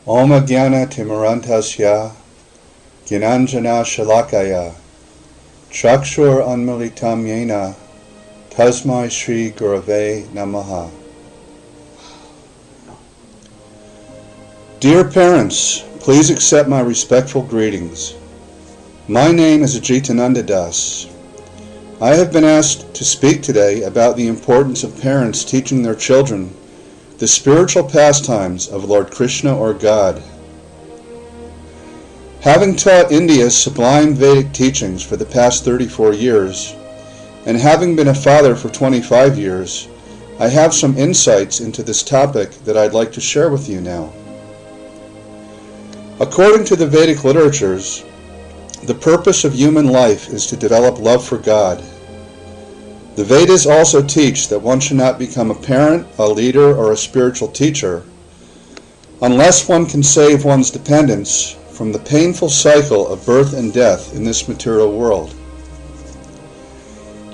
Om Jnana Timarantasya Gyananjana Shalakaya Chakshur Anmilitam Yena Tasmai Shri Gurave Namaha. Dear parents, please accept my respectful greetings. My name is Ajitananda Das. I have been asked to speak today about the importance of parents teaching their children the spiritual pastimes of Lord Krishna or God. Having taught India's sublime Vedic teachings for the past 34 years, and having been a father for 25 years, I have some insights into this topic that I'd like to share with you now. According to the Vedic literatures, the purpose of human life is to develop love for God. The Vedas also teach that one should not become a parent, a leader, or a spiritual teacher unless one can save one's dependents from the painful cycle of birth and death in this material world.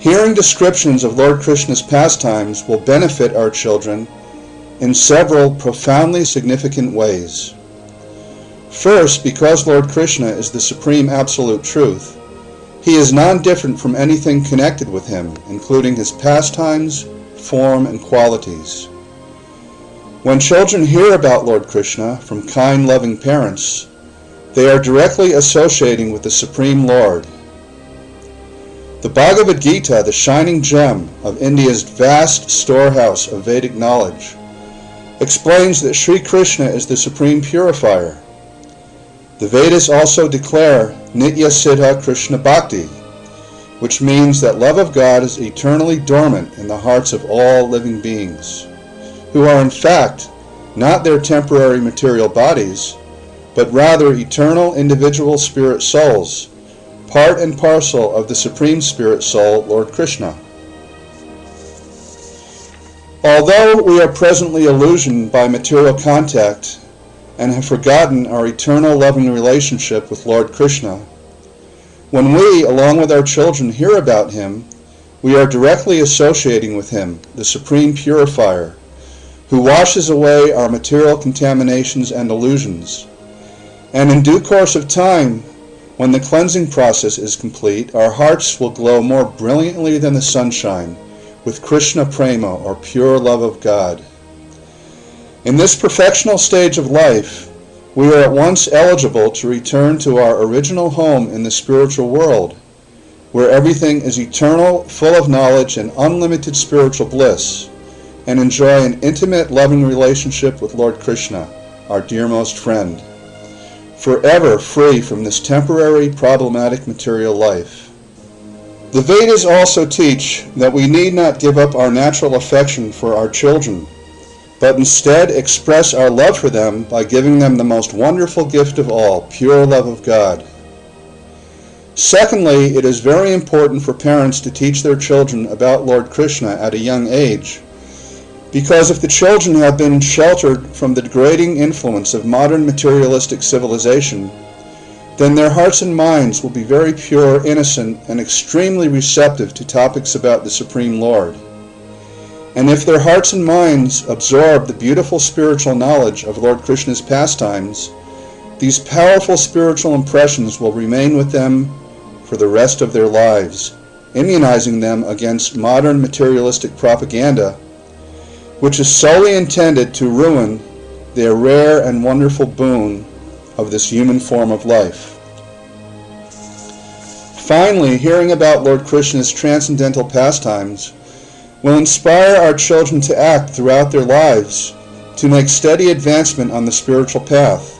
Hearing descriptions of Lord Krishna's pastimes will benefit our children in several profoundly significant ways. First, because Lord Krishna is the supreme absolute truth, he is non-different from anything connected with him, including his pastimes, form, and qualities. When children hear about Lord Krishna from kind, loving parents, they are directly associating with the Supreme Lord. The Bhagavad Gita, the shining gem of India's vast storehouse of Vedic knowledge, explains that Sri Krishna is the supreme purifier. The Vedas also declare Nitya Siddha Krishna Bhakti, which means that love of God is eternally dormant in the hearts of all living beings, who are in fact not their temporary material bodies, but rather eternal individual spirit souls, part and parcel of the Supreme Spirit Soul, Lord Krishna. Although we are presently illusioned by material contact and have forgotten our eternal loving relationship with Lord Krishna, when we, along with our children, hear about him, we are directly associating with him, the supreme purifier, who washes away our material contaminations and illusions. And in due course of time, when the cleansing process is complete, our hearts will glow more brilliantly than the sunshine with Krishna Prema, or pure love of God. In this perfectional stage of life, we are at once eligible to return to our original home in the spiritual world, where everything is eternal, full of knowledge and unlimited spiritual bliss, and enjoy an intimate, loving relationship with Lord Krishna, our dearmost friend, forever free from this temporary, problematic material life. The Vedas also teach that we need not give up our natural affection for our children, but instead express our love for them by giving them the most wonderful gift of all, pure love of God. Secondly, it is very important for parents to teach their children about Lord Krishna at a young age, because if the children have been sheltered from the degrading influence of modern materialistic civilization, then their hearts and minds will be very pure, innocent, and extremely receptive to topics about the Supreme Lord. And if their hearts and minds absorb the beautiful spiritual knowledge of Lord Krishna's pastimes, these powerful spiritual impressions will remain with them for the rest of their lives, immunizing them against modern materialistic propaganda, which is solely intended to ruin their rare and wonderful boon of this human form of life. Finally, hearing about Lord Krishna's transcendental pastimes will inspire our children to act throughout their lives to make steady advancement on the spiritual path.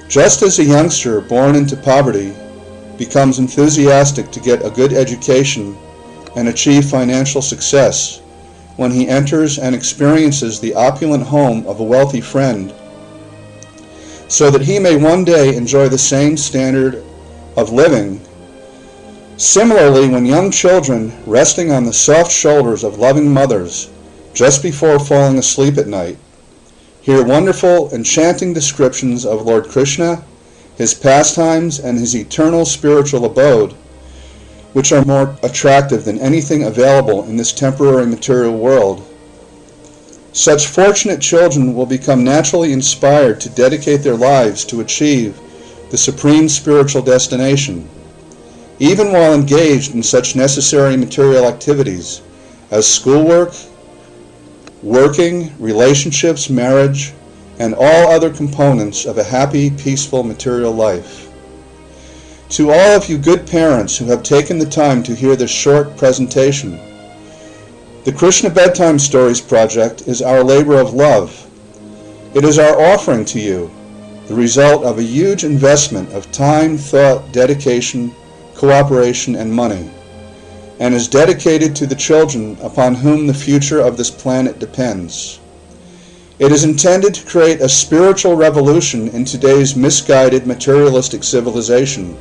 Just as a youngster born into poverty becomes enthusiastic to get a good education and achieve financial success when he enters and experiences the opulent home of a wealthy friend, so that he may one day enjoy the same standard of living, similarly, when young children, resting on the soft shoulders of loving mothers just before falling asleep at night, hear wonderful, enchanting descriptions of Lord Krishna, his pastimes, and his eternal spiritual abode, which are more attractive than anything available in this temporary material world, Such fortunate children will become naturally inspired to dedicate their lives to achieve the supreme spiritual destination, even while engaged in such necessary material activities as schoolwork, working, relationships, marriage, and all other components of a happy, peaceful material life. To all of you good parents who have taken the time to hear this short presentation, the Krishna Bedtime Stories Project is our labor of love. It is our offering to you, the result of a huge investment of time, thought, dedication, cooperation, and money, and is dedicated to the children upon whom the future of this planet depends. It is intended to create a spiritual revolution in today's misguided materialistic civilization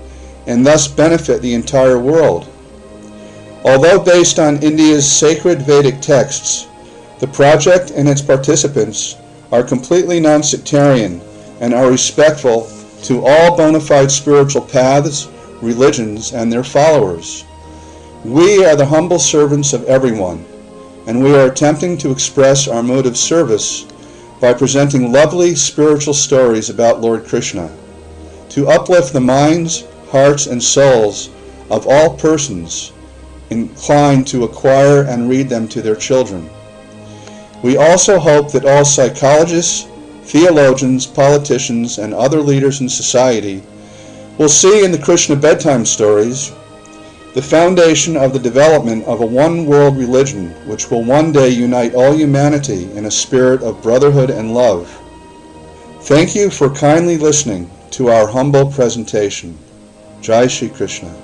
and thus benefit the entire world. Although based on India's sacred Vedic texts, the project and its participants are completely non-sectarian and are respectful to all bona fide spiritual paths, religions, and their followers. We are the humble servants of everyone, and we are attempting to express our mode of service by presenting lovely spiritual stories about Lord Krishna, to uplift the minds, hearts, and souls of all persons inclined to acquire and read them to their children. We also hope that all psychologists, theologians, politicians, and other leaders in society will see in the Krishna Bedtime Stories the foundation of the development of a one-world religion which will one day unite all humanity in a spirit of brotherhood and love. Thank you for kindly listening to our humble presentation. Jai Shri Krishna.